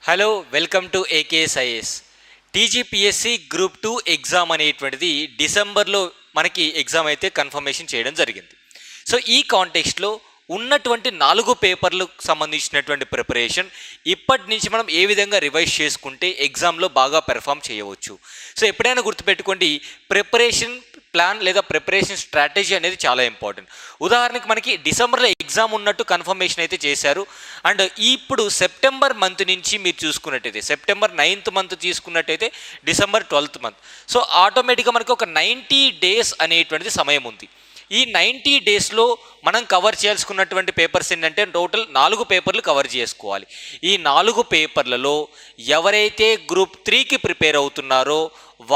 Hello welcome to ఏకేఎస్ఐఎస్. TGPSC group 2 exam అనేటువంటిది డిసెంబర్లో మనకి ఎగ్జామ్ అయితే కన్ఫర్మేషన్ చేయడం జరిగింది. సో ఈ కాంటెక్స్ట్లో ఉన్నటువంటి 4 పేపర్లకు సంబంధించినటువంటి ప్రిపరేషన్ ఇప్పటి నుంచి మనం ఏ విధంగా రివైజ్ చేసుకుంటే ఎగ్జామ్లో బాగా పెర్ఫామ్ చేయవచ్చు. సో ఎప్పుడైనా గుర్తుపెట్టుకోండి, ప్రిపరేషన్ ప్లాన్ లేదా ప్రిపరేషన్ స్ట్రాటజీ అనేది చాలా ఇంపార్టెంట్. ఉదాహరణకి మనకి డిసెంబర్లో ఎగ్జామ్ ఉన్నట్టు కన్ఫర్మేషన్ అయితే చేశారు. అండ్ ఇప్పుడు సెప్టెంబర్ మంత్ నుంచి మీరు చూసుకున్నట్టయితే సెప్టెంబర్ 9th మంత్ తీసుకున్నట్టయితే డిసెంబర్ 12th మంత్. సో ఆటోమేటిక్గా మనకి ఒక 90 days అనేటువంటిది సమయం ఉంది. ఈ 90 daysలో మనం కవర్ చేయాల్సుకున్నటువంటి పేపర్స్ ఏంటంటే టోటల్ 4 పేపర్లు కవర్ చేసుకోవాలి. ఈ 4 పేపర్లలో ఎవరైతే గ్రూప్ 3కి ప్రిపేర్ అవుతున్నారో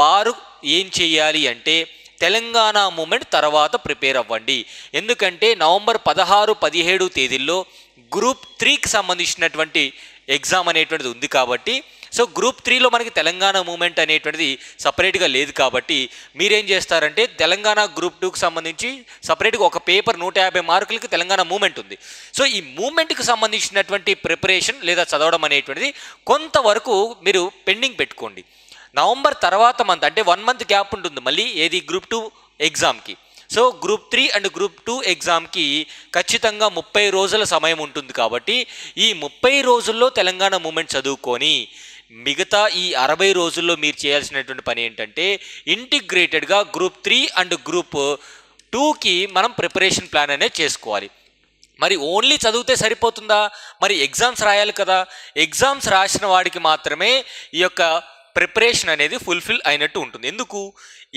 వారు ఏం చేయాలి అంటే తెలంగాణ మూమెంట్ తర్వాత ప్రిపేర్ అవ్వండి. ఎందుకంటే నవంబర్ 16, 17 తేదీల్లో గ్రూప్ 3కి సంబంధించినటువంటి ఎగ్జామ్ అనేటువంటిది ఉంది కాబట్టి, సో గ్రూప్ 3లో మనకి తెలంగాణ మూమెంట్ అనేటువంటిది సపరేట్గా లేదు కాబట్టి మీరేం చేస్తారంటే తెలంగాణ గ్రూప్ 2కి సంబంధించి సపరేట్గా ఒక పేపర్ 150 మార్కులకి తెలంగాణ మూమెంట్ ఉంది. సో ఈ మూమెంట్కి సంబంధించినటువంటి ప్రిపరేషన్ లేదా చదవడం అనేటువంటిది కొంతవరకు మీరు పెండింగ్ పెట్టుకోండి. నవంబర్ తర్వాత మంత్ అంటే 1 month గ్యాప్ ఉంటుంది మళ్ళీ ఏది గ్రూప్ 2 ఎగ్జామ్కి. సో గ్రూప్ 3 అండ్ గ్రూప్ 2 ఎగ్జామ్కి ఖచ్చితంగా 30 రోజుల సమయం ఉంటుంది కాబట్టి ఈ 30 రోజుల్లో తెలంగాణ మూమెంట్ చదువుకొని మిగతా ఈ 60 రోజుల్లో మీరు చేయాల్సినటువంటి పని ఏంటంటే ఇంటిగ్రేటెడ్గా గ్రూప్ 3 అండ్ గ్రూప్ 2కి మనం ప్రిపరేషన్ ప్లాన్ అనేది చేసుకోవాలి. మరి ఓన్లీ చదివితే సరిపోతుందా? మరి ఎగ్జామ్స్ రాయాలి కదా. ఎగ్జామ్స్ రాసిన వాడికి మాత్రమే ఈ యొక్క ప్రిపరేషన్ అనేది ఫుల్ఫిల్ అయినట్టు ఉంటుంది. ఎందుకు?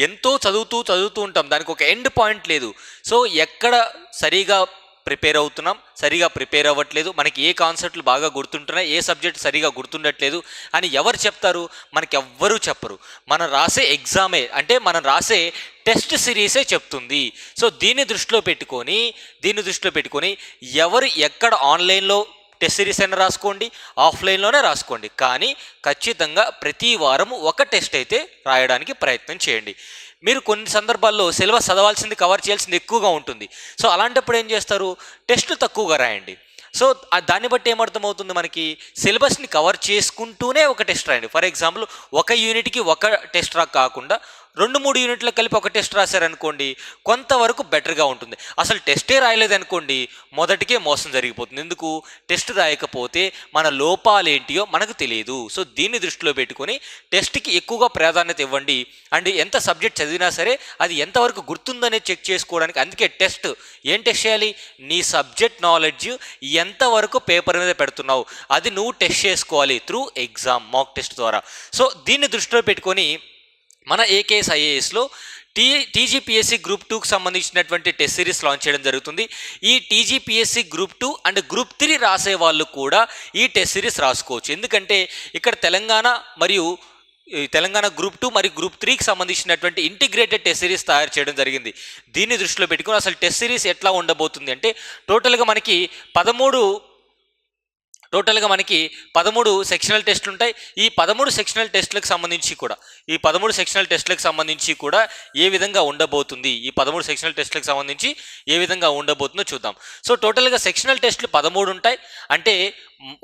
ఎంతో చదువుతూ ఉంటాం, దానికి ఒక ఎండ్ పాయింట్ లేదు. సో ఎక్కడ సరిగా ప్రిపేర్ అవుతున్నాం, సరిగా ప్రిపేర్ అవ్వట్లేదు, మనకి ఏ కాన్సెప్ట్లు బాగా గుర్తుంటున్నాయి, ఏ సబ్జెక్ట్ సరిగా గుర్తుండట్లేదు అని ఎవరు చెప్తారు? మనకి ఎవ్వరూ చెప్పరు. మనం రాసే ఎగ్జామే అంటే మనం రాసే టెస్ట్ సిరీసే చెప్తుంది. సో దీన్ని దృష్టిలో పెట్టుకొని ఎవరు ఎక్కడ ఆన్లైన్లో టెస్ట్ సిరీస్ అయినా రాసుకోండి, ఆఫ్లైన్లోనే రాసుకోండి, కానీ ఖచ్చితంగా ప్రతి వారం ఒక టెస్ట్ అయితే రాయడానికి ప్రయత్నం చేయండి. మీరు కొన్ని సందర్భాల్లో సిలబస్ చదవాల్సింది కవర్ చేయాల్సింది ఎక్కువగా ఉంటుంది. సో అలాంటప్పుడు ఏం చేస్తారు? టెస్టులు తక్కువగా రాయండి. సో దాన్ని బట్టి ఏమర్థమవుతుంది మనకి, సిలబస్ని కవర్ చేసుకుంటూనే ఒక టెస్ట్ రాయండి. ఫర్ ఎగ్జాంపుల్ ఒక యూనిట్కి ఒక టెస్ట్ కాకుండా 2-3 యూనిట్లకు కలిపి ఒక టెస్ట్ రాశారనుకోండి, కొంతవరకు బెటర్గా ఉంటుంది. అసలు టెస్టే రాయలేదనుకోండి, మొదటికే మోసం జరిగిపోతుంది. ఎందుకు? టెస్ట్ రాయకపోతే మన లోపాలేంటియో మనకు తెలియదు. సో దీన్ని దృష్టిలో పెట్టుకొని టెస్ట్కి ఎక్కువగా ప్రాధాన్యత ఇవ్వండి. అండ్ ఎంత సబ్జెక్ట్ చదివినా సరే అది ఎంతవరకు గుర్తుందనే చెక్ చేసుకోవడానికి అందుకే టెస్ట్. ఏం టెస్ట్ చేయాలి? నీ సబ్జెక్ట్ నాలెడ్జ్ ఎంతవరకు పేపర్ మీద పెడుతున్నావు అది నువ్వు టెస్ట్ చేసుకోవాలి త్రూ ఎగ్జామ్ మాక్ టెస్ట్ ద్వారా. సో దీన్ని దృష్టిలో పెట్టుకొని మన ఏకేఎస్ఐఏఎస్లో టీజీపీఎస్సీ గ్రూప్ 2కి సంబంధించినటువంటి టెస్ట్ సిరీస్ లాంచ్ చేయడం జరుగుతుంది. ఈ టీజీపీఎస్సీ గ్రూప్ 2 అండ్ గ్రూప్ 3 రాసే వాళ్ళు కూడా ఈ టెస్ట్ సిరీస్ రాసుకోవచ్చు. ఎందుకంటే ఇక్కడ తెలంగాణ గ్రూప్ 2 మరియు గ్రూప్ 3కి సంబంధించినటువంటి ఇంటిగ్రేటెడ్ టెస్ట్ సిరీస్ తయారు చేయడం జరిగింది. దీన్ని దృష్టిలో పెట్టుకుని అసలు టెస్ట్ సిరీస్ ఎట్లా ఉండబోతుంది అంటే టోటల్గా మనకి 13 సెక్షనల్ టెస్టులు ఉంటాయి. ఈ 13 సెక్షనల్ టెస్టులకు సంబంధించి కూడా ఏ విధంగా ఉండబోతుంది, ఈ 13 సెక్షనల్ టెస్టులకు సంబంధించి ఏ విధంగా ఉండబోతుందో చూద్దాం. సో టోటల్గా సెక్షనల్ టెస్టులు 13 ఉంటాయి. అంటే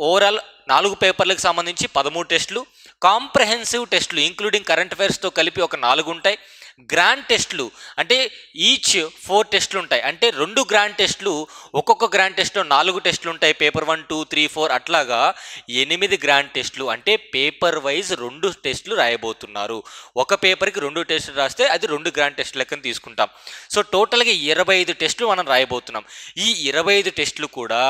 ఓవరాల్ 4 పేపర్లకు సంబంధించి 13 టెస్టులు, కాంప్రహెన్సివ్ టెస్టులు ఇంక్లూడింగ్ కరెంట్ అఫైర్స్తో కలిపి ఒక 4 ఉంటాయి. గ్రాండ్ టెస్టులు అంటే ఈచ్ 4 టెస్టులు ఉంటాయి. అంటే 2 గ్రాండ్ టెస్టులు, ఒక్కొక్క గ్రాండ్ టెస్ట్లో 4 టెస్టులు ఉంటాయి. పేపర్ 1, 2, 3, 4 అట్లాగా 8 గ్రాండ్ టెస్టులు. అంటే పేపర్ వైజ్ 2 టెస్టులు రాయబోతున్నారు. ఒక పేపర్కి 2 టెస్టులు రాస్తే అది 2 గ్రాండ్ టెస్టులు లెక్కన తీసుకుంటాం. సో టోటల్గా 25 టెస్టులు మనం రాయబోతున్నాం. ఈ 25 టెస్టులు కూడా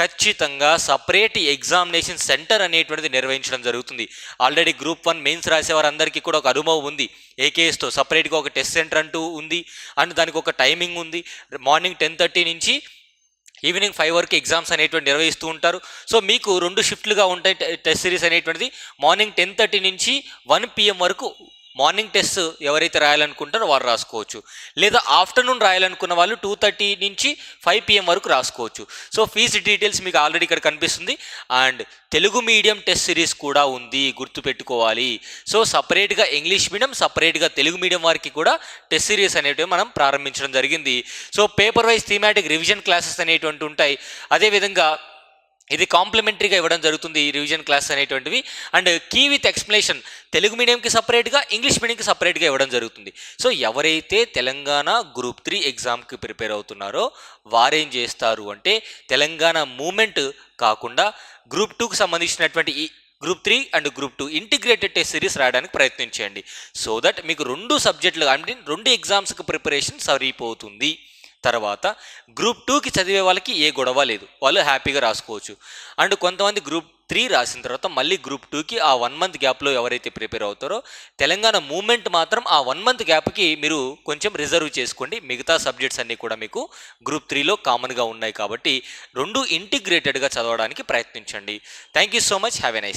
ఖచ్చితంగా సపరేట్ ఎగ్జామినేషన్ సెంటర్ అనేటువంటిది నిర్వహించడం జరుగుతుంది. ఆల్రెడీ గ్రూప్ 1 మెయిన్స్ రాసేవారందరికీ కూడా ఒక అనుభవం ఉంది. ఏకేఎస్తో సపరేట్గా ఒక టెస్ట్ సెంటర్ అంటూ ఉంది అండ్ దానికి ఒక టైమింగ్ ఉంది. మార్నింగ్ 10:30 నుంచి ఈవినింగ్ 5 వరకు ఎగ్జామ్స్ అనేటువంటి నిర్వహిస్తూ ఉంటారు. సో మీకు 2 షిఫ్ట్లుగా ఉంటాయి టెస్ట్ సిరీస్ అనేటువంటిది. మార్నింగ్ 10:30 నుంచి 1 PM వరకు మార్నింగ్ టెస్ట్ ఎవరైతే రాయాలనుకుంటారో వారు రాసుకోవచ్చు. లేదా ఆఫ్టర్నూన్ రాయాలనుకున్న వాళ్ళు 2:30 నుంచి 5 PM వరకు రాసుకోవచ్చు. సో ఫీజు డీటెయిల్స్ మీకు ఆల్రెడీ ఇక్కడ కనిపిస్తుంది. And Telugu medium test series కూడా ఉంది, గుర్తుపెట్టుకోవాలి. సో సపరేట్గా ఇంగ్లీష్ మీడియం, సపరేట్గా తెలుగు మీడియం వారికి కూడా టెస్ట్ సిరీస్ అనేటివి మనం ప్రారంభించడం జరిగింది. So paper wise thematic revision classes అనేటువంటి ఉంటాయి. అదేవిధంగా ఇది కాంప్లిమెంటరీగా ఇవ్వడం జరుగుతుంది ఈ రివిజన్ క్లాస్ అనేటువంటివి. And key with explanation Telugu మీడియంకి సపరేట్గా, ఇంగ్లీష్ మీడియంకి సపరేట్గా ఇవ్వడం జరుగుతుంది. సో ఎవరైతే తెలంగాణ గ్రూప్ 3 ఎగ్జామ్కి ప్రిపేర్ అవుతున్నారో వారేం చేస్తారు అంటే తెలంగాణ మూమెంట్ కాకుండా గ్రూప్ 2కి సంబంధించినటువంటి ఈ group 3 and group 2 integrated test series రాయడానికి ప్రయత్నించండి. సో దట్ మీకు 2 సబ్జెక్టులు ఐ మీన్ 2 ఎగ్జామ్స్కి ప్రిపరేషన్ సరిపోతుంది. తర్వాత గ్రూప్ 2కి చదివే వాళ్ళకి ఏ గొడవ లేదు, వాళ్ళు హ్యాపీగా రాసుకోవచ్చు. అండ్ కొంతమంది గ్రూప్ 3 రాసిన తర్వాత మళ్ళీ గ్రూప్ 2కి ఆ 1 మంత్ గ్యాప్లో ఎవరైతే ప్రిపేర్ అవుతారో తెలంగాణ మూమెంట్ మాత్రం ఆ 1 మంత్ గ్యాప్కి మీరు కొంచెం రిజర్వ్ చేసుకోండి. మిగతా సబ్జెక్ట్స్ అన్నీ కూడా మీకు గ్రూప్ 3లో కామన్గా ఉన్నాయి కాబట్టి 2 ఇంటిగ్రేటెడ్గా చదవడానికి ప్రయత్నించండి. Thank you so much. Have a nice